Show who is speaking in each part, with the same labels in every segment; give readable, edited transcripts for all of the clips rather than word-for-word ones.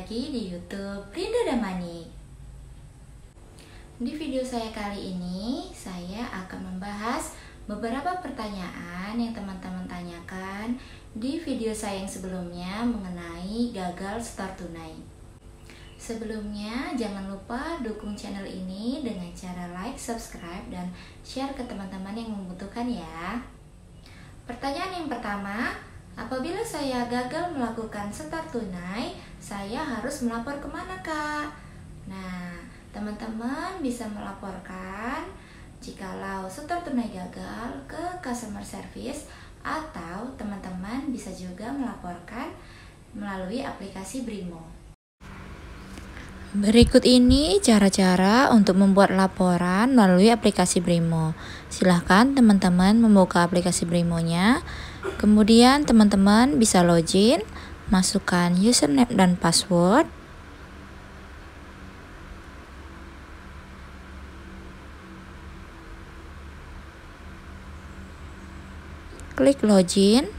Speaker 1: lagi di YouTube Rinda Damani. Di video saya kali ini, saya akan membahas beberapa pertanyaan yang teman-teman tanyakan di video saya yang sebelumnya mengenai gagal setor tunai. Sebelumnya, jangan lupa dukung channel ini dengan cara like, subscribe, dan share ke teman-teman yang membutuhkan ya. Pertanyaan yang pertama, apabila saya gagal melakukan setor tunai, saya harus melapor kemana, Kak? Nah, teman-teman bisa melaporkan jikalau setor tunai gagal ke customer service, atau teman-teman bisa juga melaporkan melalui aplikasi Brimo. Berikut ini cara-cara untuk membuat laporan melalui aplikasi Brimo. Silahkan teman-teman membuka aplikasi Brimonya. Kemudian teman-teman bisa login, masukkan username dan password. Klik login.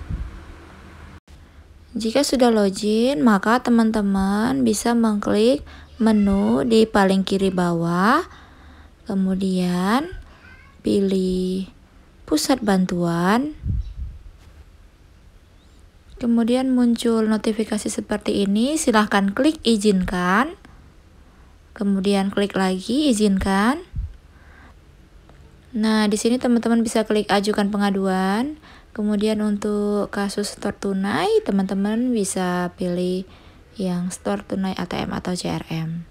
Speaker 1: Jika sudah login, maka teman-teman bisa mengklik menu di paling kiri bawah, kemudian pilih pusat bantuan, kemudian muncul notifikasi seperti ini, silahkan klik izinkan, kemudian klik lagi izinkan. Nah, di sini teman-teman bisa klik ajukan pengaduan. Kemudian untuk kasus setor tunai, teman-teman bisa pilih yang setor tunai ATM atau CRM.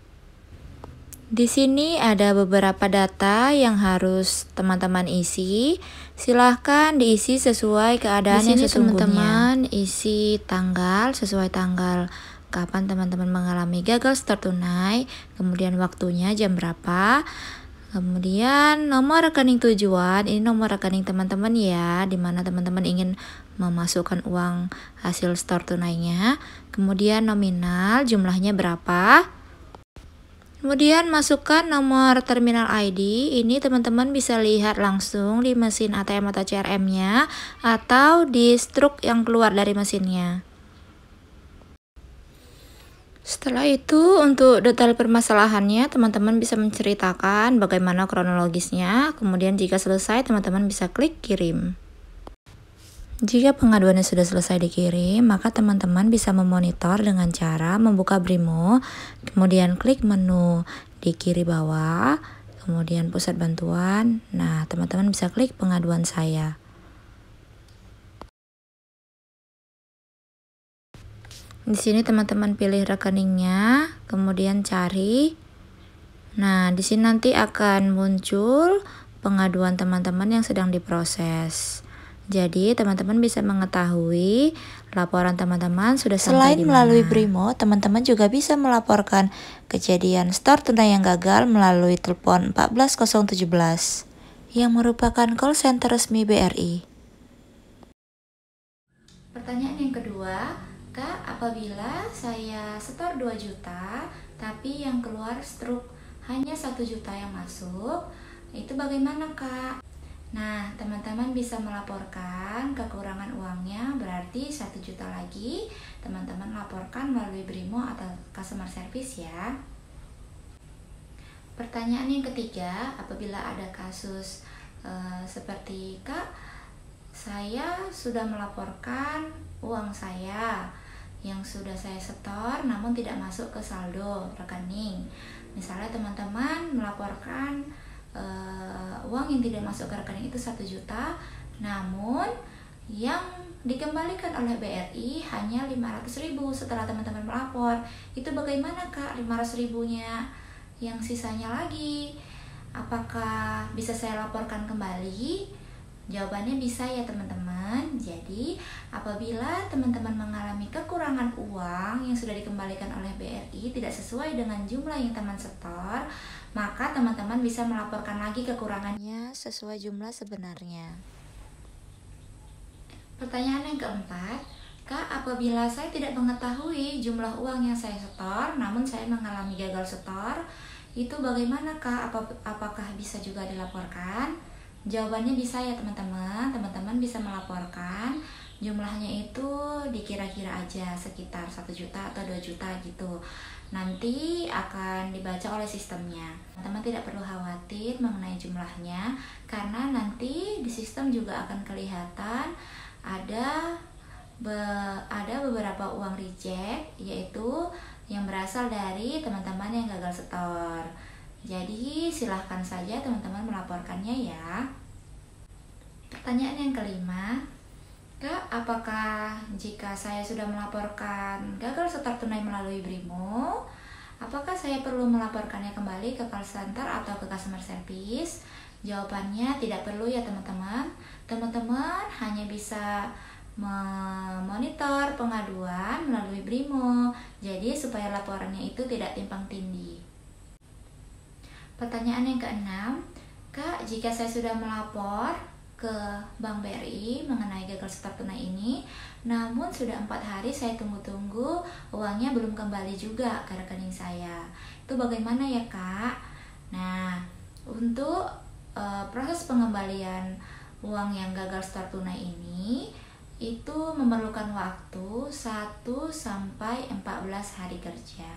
Speaker 1: Di sini ada beberapa data yang harus teman-teman isi. Silahkan diisi sesuai keadaan yang sesungguhnya. Teman-teman isi tanggal sesuai tanggal kapan teman-teman mengalami gagal setor tunai, kemudian waktunya jam berapa. Kemudian nomor rekening tujuan, ini nomor rekening teman-teman ya, dimana teman-teman ingin memasukkan uang hasil setor tunainya. Kemudian nominal, jumlahnya berapa. Kemudian masukkan nomor terminal ID, ini teman-teman bisa lihat langsung di mesin ATM atau CRM-nya, atau di struk yang keluar dari mesinnya. Setelah itu, untuk detail permasalahannya, teman-teman bisa menceritakan bagaimana kronologisnya. Kemudian jika selesai, teman-teman bisa klik kirim. Jika pengaduannya sudah selesai dikirim, maka teman-teman bisa memonitor dengan cara membuka Brimo, kemudian klik menu di kiri bawah, kemudian pusat bantuan. Nah, teman-teman bisa klik pengaduan saya. Di sini teman-teman pilih rekeningnya, kemudian cari. Nah, di sini nanti akan muncul pengaduan teman-teman yang sedang diproses. Jadi, teman-teman bisa mengetahui laporan teman-teman sudah sampai di mana. Selain melalui Brimo, teman-teman juga bisa melaporkan kejadian setor tunai yang gagal melalui telepon 14017 yang merupakan call center resmi BRI. Pertanyaan yang kedua, Kak, apabila saya setor 2 juta, tapi yang keluar struk hanya 1 juta yang masuk, itu bagaimana, Kak? Nah, teman-teman bisa melaporkan kekurangan uangnya, berarti 1 juta lagi, teman-teman laporkan melalui Brimo atau customer service ya. Pertanyaan yang ketiga, apabila ada kasus seperti, Kak, saya sudah melaporkan uang saya yang sudah saya setor namun tidak masuk ke saldo rekening. Misalnya teman-teman melaporkan uang yang tidak masuk ke rekening itu 1 juta, namun yang dikembalikan oleh BRI hanya 500.000 setelah teman-teman melapor. Itu bagaimana, Kak, 500.000-nya yang sisanya lagi? Apakah bisa saya laporkan kembali? Jawabannya bisa ya teman-teman. Jadi apabila teman-teman mengalami kekurangan uang yang sudah dikembalikan oleh BRI tidak sesuai dengan jumlah yang teman setor, maka teman-teman bisa melaporkan lagi kekurangannya sesuai jumlah sebenarnya. Pertanyaan yang keempat, Kak, apabila saya tidak mengetahui jumlah uang yang saya setor namun saya mengalami gagal setor, itu bagaimana, Kak? Apakah bisa juga dilaporkan? Jawabannya bisa ya teman-teman. Teman-teman bisa melaporkan Jumlahnya itu dikira-kira aja sekitar 1 juta atau 2 juta gitu. Nanti akan dibaca oleh sistemnya. Teman-teman tidak perlu khawatir mengenai jumlahnya, karena nanti di sistem juga akan kelihatan ada beberapa uang reject, yaitu yang berasal dari teman-teman yang gagal setor. Jadi silahkan saja teman-teman melaporkannya ya. Pertanyaan yang kelima, Kak, apakah jika saya sudah melaporkan gagal setor tunai melalui Brimo, apakah saya perlu melaporkannya kembali ke call center atau ke customer service? Jawabannya tidak perlu ya teman-teman. Teman-teman hanya bisa memonitor pengaduan melalui Brimo, jadi supaya laporannya itu tidak timpang tindih. Pertanyaan yang keenam, Kak, jika saya sudah melapor ke Bank BRI mengenai gagal setor tunai ini, namun sudah 4 hari saya tunggu-tunggu, uangnya belum kembali juga ke rekening saya. Itu bagaimana ya Kak? Nah, untuk proses pengembalian uang yang gagal setor tunai ini itu memerlukan waktu 1 sampai 14 hari kerja.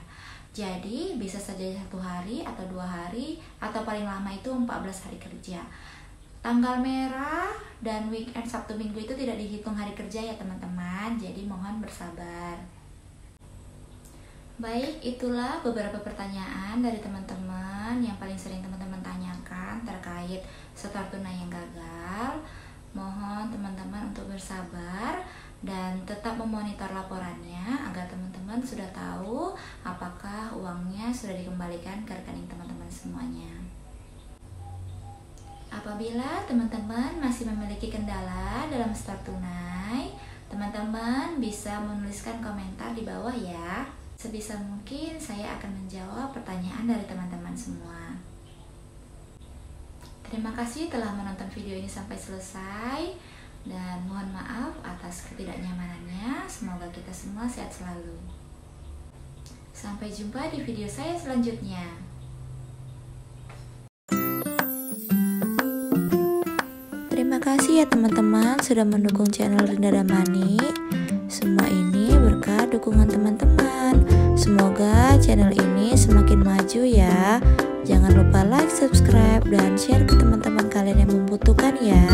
Speaker 1: Jadi bisa saja 1 hari atau 2 hari atau paling lama itu 14 hari kerja. Tanggal merah dan weekend Sabtu Minggu itu tidak dihitung hari kerja ya teman-teman, jadi mohon bersabar. Baik, itulah beberapa pertanyaan dari teman-teman yang paling sering teman-teman tanyakan terkait setor tunai yang gagal. Mohon teman-teman untuk bersabar dan tetap memonitor laporannya agar teman-teman sudah tahu apakah uangnya sudah dikembalikan ke rekening teman-teman semuanya. Apabila teman-teman masih memiliki kendala dalam setor tunai, teman-teman bisa menuliskan komentar di bawah ya. Sebisa mungkin saya akan menjawab pertanyaan dari teman-teman semua. Terima kasih telah menonton video ini sampai selesai, dan mohon maaf atas ketidaknyamanannya. Semoga kita semua sehat selalu. Sampai jumpa di video saya selanjutnya. Terima kasih ya teman-teman sudah mendukung channel Rinda dan Mani. Semua ini berkat dukungan teman-teman. Semoga channel ini semakin maju ya. Jangan lupa like, subscribe, dan share ke teman-teman kalian yang membutuhkan ya.